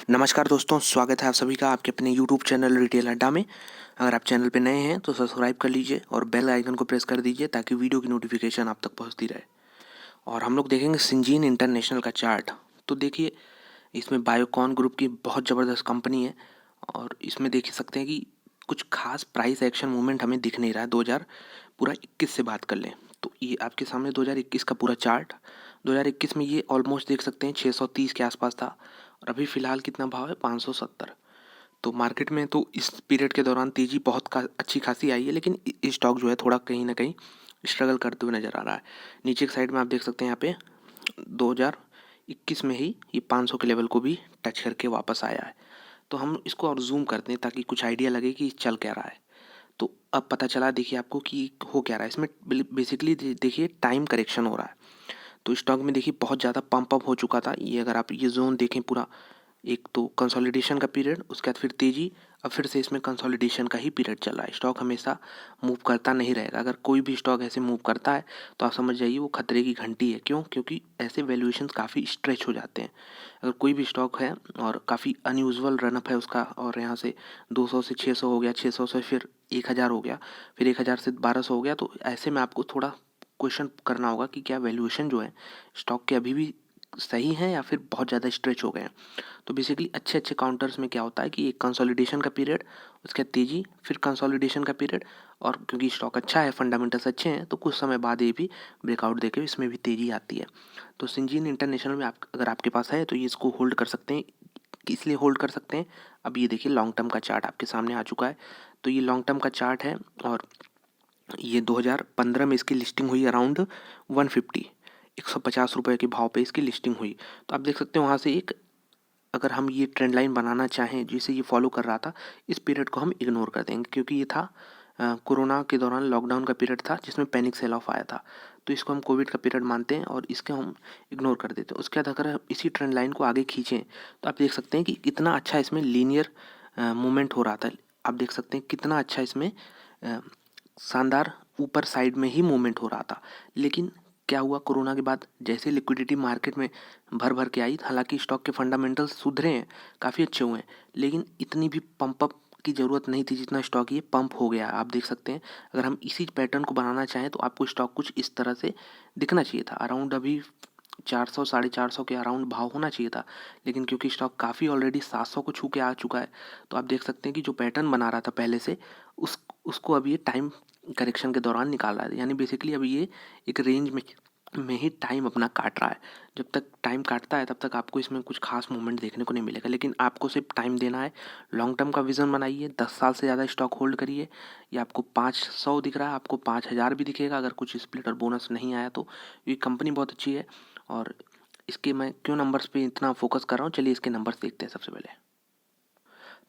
नमस्कार दोस्तों, स्वागत है आप सभी का आपके अपने यूट्यूब चैनल रिटेल अड्डा में। अगर आप चैनल पे नए हैं तो सब्सक्राइब कर लीजिए और बेल आइकन को प्रेस कर दीजिए ताकि वीडियो की नोटिफिकेशन आप तक पहुंचती रहे। और हम लोग देखेंगे सिंजीन इंटरनेशनल का चार्ट। तो देखिए, इसमें बायोकॉन ग्रुप की बहुत ज़बरदस्त कंपनी है और इसमें देख सकते हैं कि कुछ खास प्राइस एक्शन मूवमेंट हमें दिख नहीं रहा है। 2021 से बात कर लें तो ये आपके सामने 2021 का पूरा चार्ट। 2021 में ये ऑलमोस्ट देख सकते हैं 630 के आसपास था और अभी फ़िलहाल कितना भाव है, 570। तो मार्केट में तो इस पीरियड के दौरान तेज़ी बहुत अच्छी खासी आई है, लेकिन स्टॉक जो है थोड़ा कहीं ना कहीं स्ट्रगल करते हुए नज़र आ रहा है। नीचे की साइड में आप देख सकते हैं यहाँ पे 2021 में ही ये 500 के लेवल को भी टच करके वापस आया है। तो हम इसको और जूम करते हैं ताकि कुछ आइडिया लगे कि चल क्या रहा है। तो अब पता चला देखिए आपको कि हो क्या रहा है इसमें। बेसिकली देखिए टाइम करेक्शन हो रहा है। तो स्टॉक में देखिए बहुत ज़्यादा पंप अप हो चुका था। ये अगर आप ये जोन देखें पूरा, एक तो कंसोलिडेशन का पीरियड, उसके बाद फिर तेज़ी, अब फिर से इसमें कंसोलिडेशन का ही पीरियड चल रहा है। स्टॉक हमेशा मूव करता नहीं रहेगा। अगर कोई भी स्टॉक ऐसे मूव करता है तो आप समझ जाइए वो खतरे की घंटी है। क्यों? क्योंकि ऐसे वैल्यूएशंस काफ़ी स्ट्रेच हो जाते हैं। अगर कोई भी स्टॉक है और काफ़ी अनयूजुअल रनअप है उसका, और यहाँ से 200 से 600 हो गया, 600 से फिर 1000 हो गया, फिर 1000 से 1200 हो गया, तो ऐसे में आपको थोड़ा क्वेश्चन करना होगा कि क्या वैल्यूएशन जो है स्टॉक के अभी भी सही है या फिर बहुत ज़्यादा स्ट्रेच हो गए हैं। तो बेसिकली अच्छे अच्छे काउंटर्स में क्या होता है कि एक कंसोलिडेशन का पीरियड, उसके बाद तेज़ी, फिर कंसोलिडेशन का पीरियड, और क्योंकि स्टॉक अच्छा है, फंडामेंटल्स अच्छे हैं, तो कुछ समय बाद ये भी ब्रेकआउट देके इसमें भी तेज़ी आती है। तो सिंजीन इंटरनेशनल में आप अगर आपके पास है तो ये इसको होल्ड कर सकते हैं। इसलिए होल्ड कर सकते हैं, अब ये देखिए लॉन्ग टर्म का चार्ट आपके सामने आ चुका है। तो ये लॉन्ग टर्म का चार्ट है और ये 2015 में इसकी लिस्टिंग हुई अराउंड 150, 150 रुपये के भाव पे इसकी लिस्टिंग हुई। तो आप देख सकते हैं वहाँ से एक, अगर हम ये ट्रेंड लाइन बनाना चाहें जिसे ये फॉलो कर रहा था, इस पीरियड को हम इग्नोर कर देंगे क्योंकि ये था कोरोना के दौरान लॉकडाउन का पीरियड था जिसमें पैनिक सेल ऑफ आया था। तो इसको हम कोविड का पीरियड मानते हैं और इसके हम इग्नोर कर देते हैं। उसके बाद अगर हम इसी ट्रेंड लाइन को आगे खींचें तो आप देख सकते हैं कि कितना अच्छा इसमें लीनियर मूवमेंट हो रहा था। आप देख सकते हैं कितना अच्छा इसमें अ, शानदार ऊपर साइड में ही मूवमेंट हो रहा था। लेकिन क्या हुआ, कोरोना के बाद जैसे लिक्विडिटी मार्केट में भर भर के आई, हालांकि स्टॉक के फंडामेंटल्स सुधरे हैं, काफ़ी अच्छे हुए हैं, लेकिन इतनी भी पंप अप की ज़रूरत नहीं थी जितना स्टॉक ये पंप हो गया। आप देख सकते हैं अगर हम इसी पैटर्न को बनाना चाहें तो आपको स्टॉक कुछ इस तरह से दिखना चाहिए था। अराउंड अभी 400 450 के अराउंड भाव होना चाहिए था, लेकिन क्योंकि स्टॉक काफ़ी ऑलरेडी 700 को छू के आ चुका है, तो आप देख सकते हैं कि जो पैटर्न बना रहा था पहले से, उसको अभी ये टाइम करेक्शन के दौरान निकाल रहा है। यानी बेसिकली अभी ये एक रेंज में ही टाइम अपना काट रहा है। जब तक टाइम काटता है तब तक आपको इसमें कुछ खास मूवमेंट देखने को नहीं मिलेगा, लेकिन आपको सिर्फ टाइम देना है। लॉन्ग टर्म का विजन बनाइए, 10 साल से ज़्यादा स्टॉक होल्ड करिए। ये आपको 500 दिख रहा है, आपको 5000 भी दिखेगा अगर कुछ स्प्लिट और बोनस नहीं आया तो। ये कंपनी बहुत अच्छी है और इसके मैं क्यों नंबर्स पे इतना फोकस कर रहा हूँ, चलिए इसके नंबर्स देखते हैं सबसे पहले।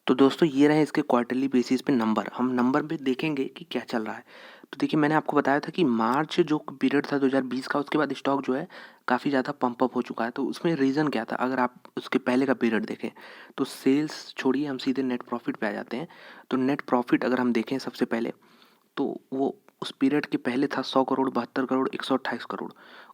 तो दोस्तों ये रहे इसके क्वार्टरली बेसिस पे नंबर। हम नंबर पे देखेंगे कि क्या चल रहा है। तो देखिए, मैंने आपको बताया था कि मार्च जो पीरियड था 2020 का, उसके बाद स्टॉक जो है काफ़ी ज़्यादा पंप अप हो चुका है। तो उसमें रीज़न क्या था, अगर आप उसके पहले का पीरियड देखें तो सेल्स छोड़िए, हम सीधे नेट प्रॉफिट पे आ जाते हैं। तो नेट प्रॉफिट अगर हम देखें सबसे पहले, तो वो उस पीरियड के पहले था 100 करोड़, 72 करोड़, 128 करोड़।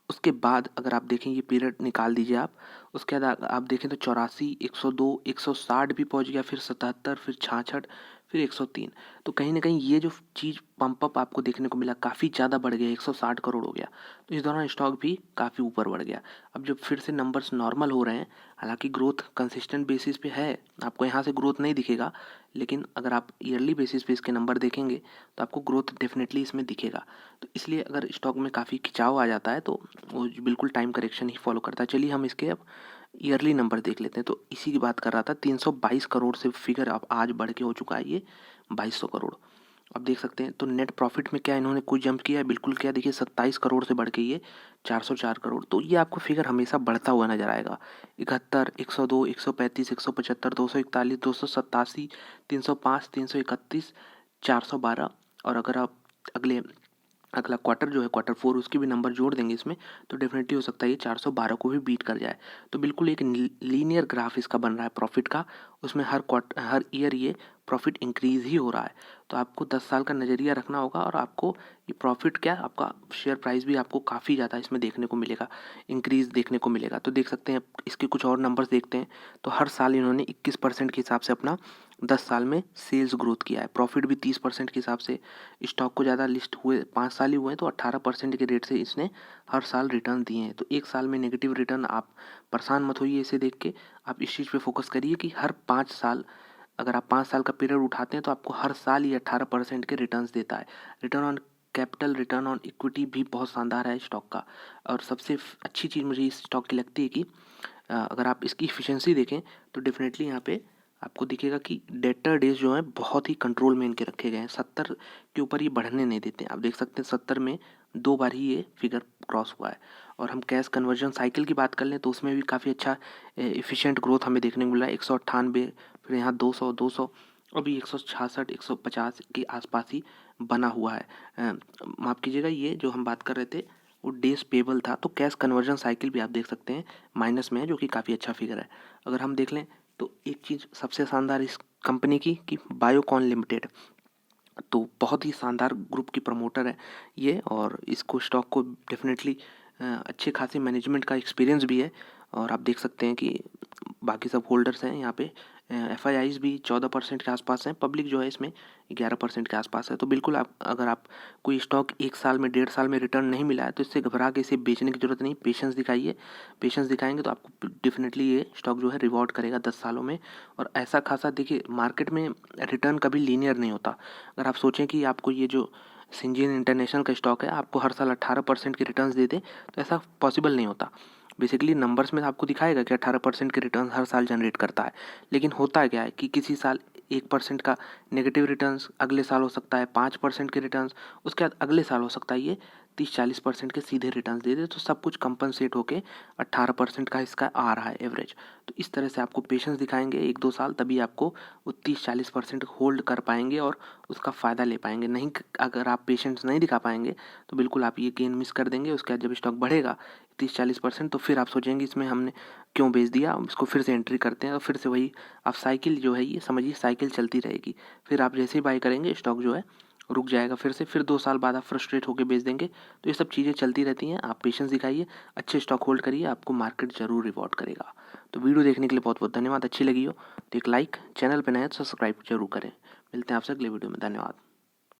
उसके बाद अगर आप देखें, ये पीरियड निकाल दीजिए आप, उसके बाद आप देखें तो 84, 102, 160 भी पहुंच गया, फिर 77, फिर 66, फिर 103। तो कहीं ना कहीं ये जो चीज़ पंप अप आपको देखने को मिला काफ़ी ज़्यादा बढ़ गया, 160 करोड़ हो गया। तो इस दौरान स्टॉक भी काफ़ी ऊपर बढ़ गया। अब जब फिर से नंबर्स नॉर्मल हो रहे हैं, हालांकि ग्रोथ कंसिस्टेंट बेसिस पे है, आपको यहाँ से ग्रोथ नहीं दिखेगा, लेकिन अगर आप ईयरली बेसिस पे इसके नंबर देखेंगे तो आपको ग्रोथ डेफिनेटली इसमें दिखेगा। तो इसलिए अगर स्टॉक में काफ़ी खिंचाव आ जाता है तो वो बिल्कुल टाइम करेक्शन ही फॉलो करता है। चलिए हम इसके अब ईयरली नंबर देख लेते हैं। तो इसी की बात कर रहा था, 322 करोड़ से फिगर अब आज बढ़ के हो चुका है ये 2200 करोड़। अब देख सकते हैं तो नेट प्रॉफिट में क्या इन्होंने कुछ जंप किया है, बिल्कुल किया। देखिए 27 करोड़ से बढ़ के ये 404 करोड़। तो ये आपको फिगर हमेशा बढ़ता हुआ नजर आएगा। 71, 102, 135, 175, 241, 287, 305, 331, 412। और अगर आप अगले अगला क्वार्टर जो है क्वार्टर 4 उसके भी नंबर जोड़ देंगे इसमें, तो डेफिनेटली हो सकता है ये 412 को भी बीट कर जाए। तो बिल्कुल एक लीनियर ग्राफ इसका बन रहा है प्रॉफिट का, उसमें हर ईयर ये प्रॉफिट इंक्रीज़ ही हो रहा है। तो आपको 10 साल का नज़रिया रखना होगा और आपको ये प्रॉफिट क्या आपका शेयर प्राइस भी आपको काफ़ी ज़्यादा इसमें देखने को मिलेगा, इंक्रीज़ देखने को मिलेगा। तो देख सकते हैं इसके कुछ और नंबर्स देखते हैं। तो हर साल इन्होंने 21% के हिसाब से अपना 10 साल में सेल्स ग्रोथ किया है। प्रॉफिट भी 30% के हिसाब से, स्टॉक को ज़्यादा लिस्ट हुए 5 साल ही हुए हैं तो 18% के रेट से इसने हर साल रिटर्न दिए हैं। तो एक साल में नेगेटिव रिटर्न, आप परेशान मत होइए इसे देख के, आप इस चीज़ पे फोकस करिए कि हर 5 साल, अगर आप 5 साल का पीरियड उठाते हैं तो आपको हर साल ये 18% के रिटर्न्स देता है। Return on capital, return on equity भी बहुत शानदार है स्टॉक का। और सबसे अच्छी चीज़ मुझे इस स्टॉक की लगती है कि अगर आप इसकी इफ़िशिएंसी देखें तो डेफिनेटली यहाँ पे आपको दिखेगा कि डेटर डेज जो हैं बहुत ही कंट्रोल में इनके रखे गए हैं। 70 के ऊपर ये बढ़ने नहीं देते हैं। आप देख सकते हैं 70 में 2 बार ही ये फिगर क्रॉस हुआ है। और हम कैश कन्वर्जन साइकिल की बात कर लें तो उसमें भी काफ़ी अच्छा एफिशिएंट ग्रोथ हमें देखने को मिला है। 198, फिर यहाँ 200, अभी 166, 150 के आसपास ही बना हुआ है। माफ़ कीजिएगा, ये जो हम बात कर रहे थे वो डेज पेबल था। तो कैश कन्वर्जन साइकिल भी आप देख सकते हैं माइनस में है, जो कि काफ़ी अच्छा फिगर है। अगर हम देख लें तो एक चीज़ सबसे शानदार इस कंपनी की कि बायोकॉन लिमिटेड, तो बहुत ही शानदार ग्रुप की प्रमोटर है ये, और इसको स्टॉक को डेफिनेटली अच्छे खासे मैनेजमेंट का एक्सपीरियंस भी है। और आप देख सकते हैं कि बाकी सब होल्डर्स हैं यहाँ पे, एफआईआईज भी 14% के आसपास हैं, पब्लिक जो है इसमें 11% के आसपास है। तो बिल्कुल आप, अगर आप कोई स्टॉक 1 साल में 1.5 साल में रिटर्न नहीं मिला है तो इससे घबरा के इसे बेचने की ज़रूरत नहीं, पेशेंस दिखाइए। पेशेंस दिखाएंगे तो आपको डेफिनेटली ये स्टॉक जो है रिवॉर्ड करेगा 10 सालों में। और ऐसा खासा देखिए, मार्केट में रिटर्न कभी लीनियर नहीं होता। अगर आप सोचें कि आपको ये जो सिंजीन इंटरनेशनल का स्टॉक है आपको हर साल 18% के रिटर्न्स दे दे, तो ऐसा पॉसिबल नहीं होता। बेसिकली नंबर्स में आपको दिखाएगा कि 18% के रिटर्न हर साल जनरेट करता है, लेकिन होता क्या है कि किसी साल 1% का नेगेटिव रिटर्न्स, अगले साल हो सकता है 5% के रिटर्न्स, उसके बाद अगले साल हो सकता है ये 30-40% के सीधे रिटर्न दे दे। तो सब कुछ कंपनसेट होके 18% का इसका आ रहा है एवरेज। तो इस तरह से आपको पेशेंस दिखाएंगे 1-2 साल, तभी आपको वो 30-40% होल्ड कर पाएंगे और उसका फ़ायदा ले पाएंगे। नहीं, अगर आप पेशेंस नहीं दिखा पाएंगे तो बिल्कुल आप ये गेन मिस कर देंगे। उसके बाद जब स्टॉक बढ़ेगा 30-40% तो फिर आप सोचेंगे इसमें हमने क्यों बेच दिया, इसको फिर से एंट्री करते हैं और फिर से वही आप साइकिल जो है, ये समझिए साइकिल चलती रहेगी। फिर आप जैसे ही बाई करेंगे स्टॉक जो है रुक जाएगा फिर से, फिर 2 साल बाद आप फ्रस्ट्रेट होकर बेच देंगे। तो ये सब चीज़ें चलती रहती हैं। आप पेशेंस दिखाइए, अच्छे स्टॉक होल्ड करिए, आपको मार्केट ज़रूर रिवॉर्ड करेगा। तो वीडियो देखने के लिए बहुत बहुत धन्यवाद। अच्छी लगी हो तो एक लाइक, चैनल पर नए तो सब्सक्राइब जरूर करें। मिलते हैं आपसे अगले वीडियो में। धन्यवाद।